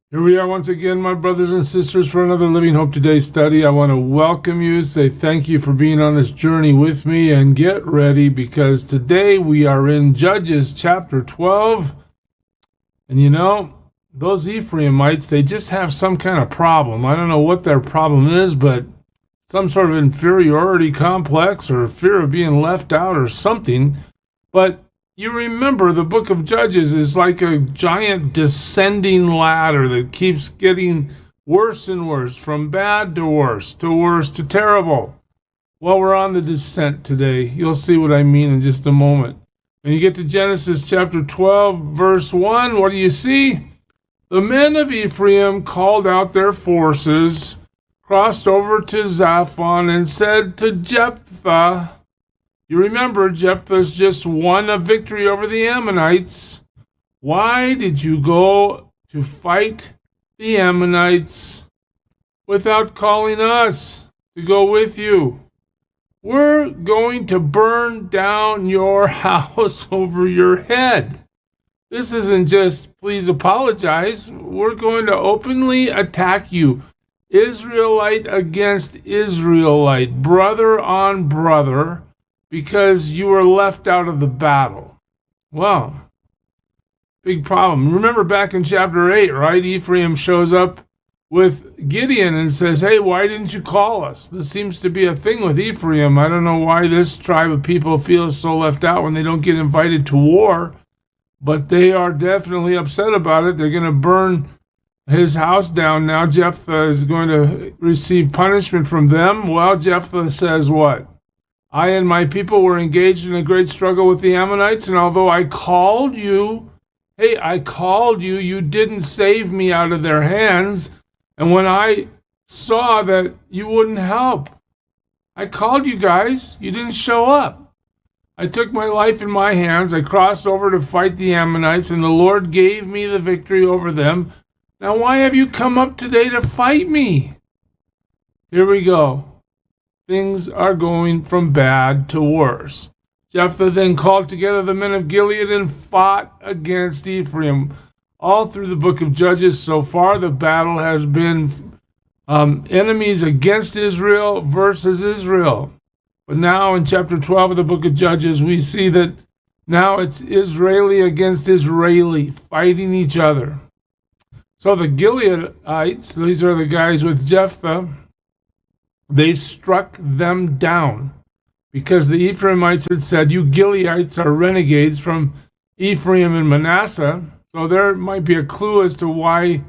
Here we are once again, my brothers and sisters, for another Living Hope Today study. I want to welcome you, say thank you for being on this journey with me, and get ready because today we are in Judges chapter 12. And you know, those Ephraimites, they just have some kind of problem. I don't know what their problem is, but some sort of inferiority complex or fear of being left out or something. But you remember the book of Judges is like a giant descending ladder that keeps getting worse and worse, from bad to worse to terrible. Well, we're on the descent today. You'll see what I mean in just a moment. When you get to Genesis chapter 12, verse 1, what do you see? The men of Ephraim called out their forces, crossed over to Zaphon, and said to Jephthah, you remember, Jephthah's just won a victory over the Ammonites. Why did you go to fight the Ammonites without calling us to go with you? We're going to burn down your house over your head. This isn't just please apologize. We're going to openly attack you. Israelite against Israelite, brother on brother, because you were left out of the battle. Well, big problem. Remember back in chapter 8, right? Ephraim shows up with Gideon and says, hey, why didn't you call us? This seems to be a thing with Ephraim. I don't know why this tribe of people feels so left out when they don't get invited to war, but they are definitely upset about it. They're going to burn his house down now. Jephthah is going to receive punishment from them. Well, Jephthah says what? I and my people were engaged in a great struggle with the Ammonites, and although I called you, you didn't save me out of their hands. And when I saw that you wouldn't help, I called you guys. You didn't show up. I took my life in my hands. I crossed over to fight the Ammonites, and the Lord gave me the victory over them. Now why have you come up today to fight me? Here we go. Things are going from bad to worse. Jephthah then called together the men of Gilead and fought against Ephraim. All through the book of Judges so far, the battle has been enemies against Israel versus Israel. But now in chapter 12 of the book of Judges, we see that now it's Israeli against Israeli fighting each other. So the Gileadites, these are the guys with Jephthah, they struck them down because the Ephraimites had said, you Gileadites are renegades from Ephraim and Manasseh. So there might be a clue as to why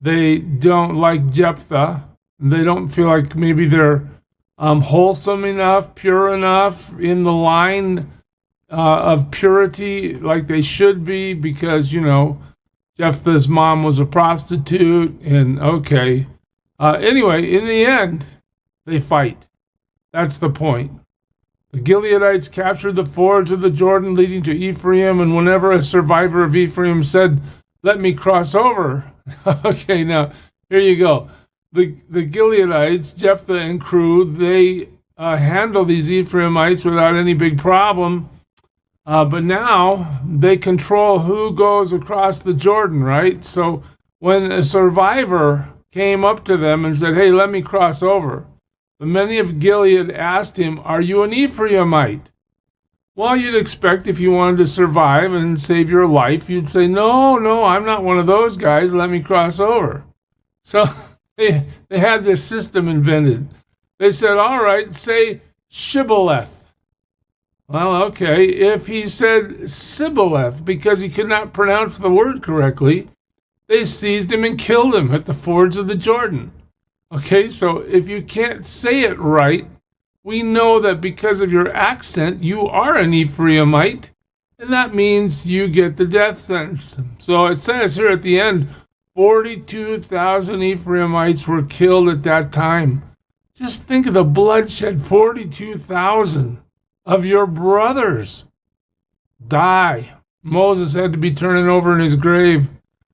they don't like Jephthah. They don't feel like maybe they're wholesome enough, pure enough, in the line of purity like they should be because, you know, Jephthah's mom was a prostitute. And okay. Anyway, in the end, they fight. That's the point. The Gileadites captured the fords of the Jordan leading to Ephraim, and whenever a survivor of Ephraim said, let me cross over. Okay, now, here you go. The Gileadites, Jephthah and crew, they handle these Ephraimites without any big problem, but now they control who goes across the Jordan, right? So when a survivor came up to them and said, hey, let me cross over, the men of Gilead asked him, are you an Ephraimite? Well, you'd expect if you wanted to survive and save your life, you'd say, no, I'm not one of those guys. Let me cross over. So they had this system invented. They said, all right, say Shibboleth. Well, okay, if he said Sibboleth because he could not pronounce the word correctly, they seized him and killed him at the fords of the Jordan. Okay, so if you can't say it right, we know that because of your accent, you are an Ephraimite, and that means you get the death sentence. So it says here at the end, 42,000 Ephraimites were killed at that time. Just think of the bloodshed. 42,000 of your brothers die. Moses had to be turning over in his grave. I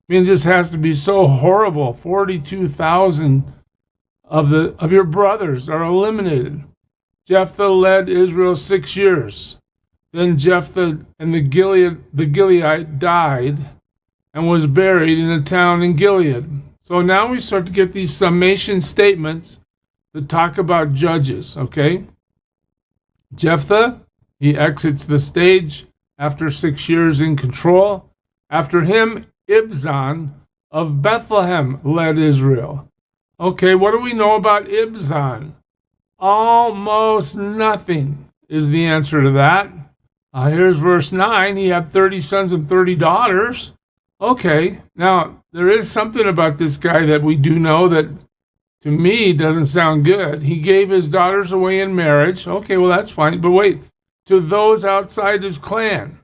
mean, it just has to be so horrible. 42,000 of your brothers are eliminated. Jephthah led Israel 6 years. Then Jephthah and the Gilead died, and was buried in a town in Gilead. So now we start to get these summation statements that talk about judges, okay? Jephthah, he exits the stage after 6 years in control. After him, Ibzan of Bethlehem led Israel. Okay, what do we know about Ibzan? Almost nothing is the answer to that. Here's verse 9. He had 30 sons and 30 daughters. Okay, now there is something about this guy that we do know that to me doesn't sound good. He gave his daughters away in marriage. Okay, well, that's fine. But wait, to those outside his clan.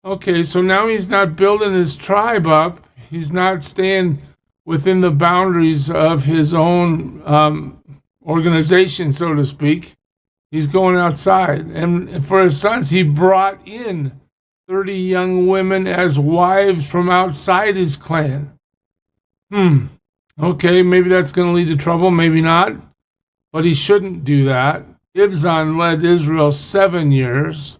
Okay, so now he's not building his tribe up. He's not staying within the boundaries of his own organization, so to speak. He's going outside. And for his sons, he brought in 30 young women as wives from outside his clan. Okay, maybe that's going to lead to trouble, maybe not. But he shouldn't do that. Ibzan led Israel 7 years.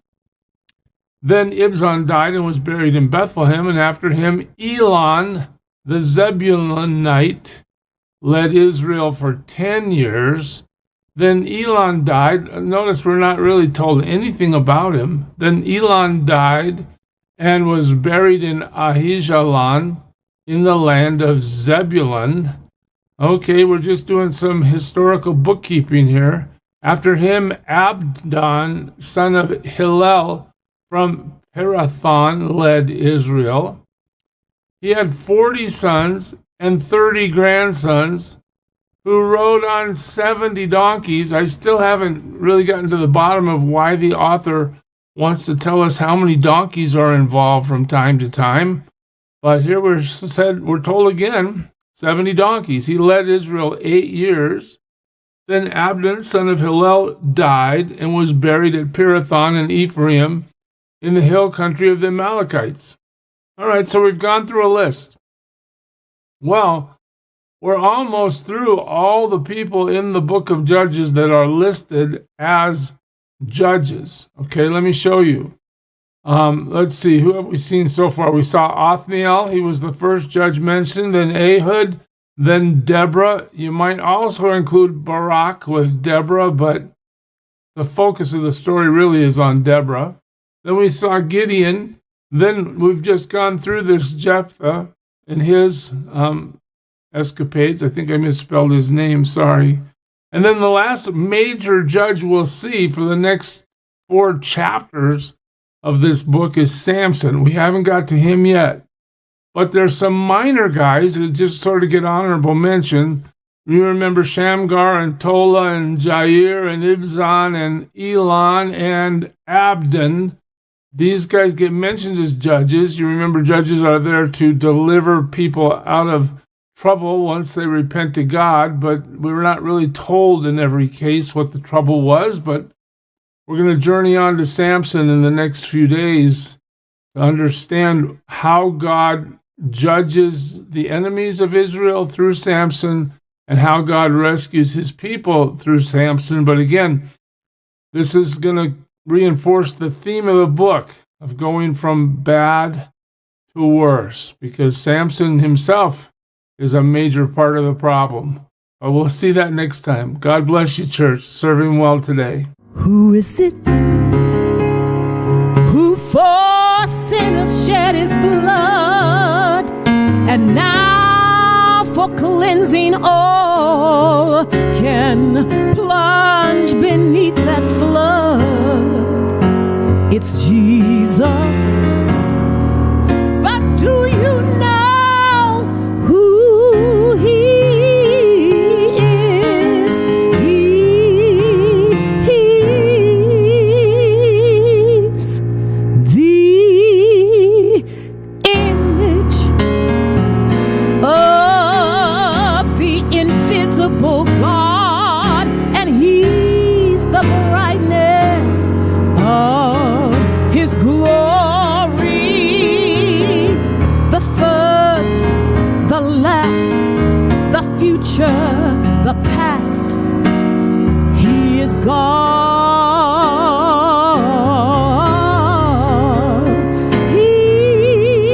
Then Ibzan died and was buried in Bethlehem, and after him Elon, the Zebulunite, led Israel for 10 years. Then Elon died. Notice we're not really told anything about him. Then Elon died and was buried in Ahijalan in the land of Zebulun. Okay, we're just doing some historical bookkeeping here. After him, Abdon, son of Hillel, from Pirathon, led Israel. He had 40 sons and 30 grandsons who rode on 70 donkeys. I still haven't really gotten to the bottom of why the author wants to tell us how many donkeys are involved from time to time. But here we're told again, 70 donkeys. He led Israel 8 years. Then Abdon, son of Hillel, died and was buried at Pirathon in Ephraim in the hill country of the Amalekites. All right, so we've gone through a list. Well, we're almost through all the people in the book of Judges that are listed as judges. Okay, let me show you. Let's see, who have we seen so far? We saw Othniel. He was the first judge mentioned. Then Ehud. Then Deborah. You might also include Barak with Deborah, but the focus of the story really is on Deborah. Then we saw Gideon. Then we've just gone through this Jephthah and his escapades. I think I misspelled his name, sorry. And then the last major judge we'll see for the next 4 chapters of this book is Samson. We haven't got to him yet. But there's some minor guys who just sort of get honorable mention. You remember Shamgar and Tola and Jair and Ibzan and Elon and Abdon. These guys get mentioned as judges. You remember judges are there to deliver people out of trouble once they repent to God, but we're not really told in every case what the trouble was. But we're going to journey on to Samson in the next few days to understand how God judges the enemies of Israel through Samson and how God rescues his people through Samson. But again, this is going to reinforce the theme of the book of going from bad to worse, because Samson himself is a major part of the problem. But we'll see that next time. God bless you, church. Serve him well today. Who is it who for sinners shed his blood, and now for cleansing all can plunge beneath that flood? It's Jesus.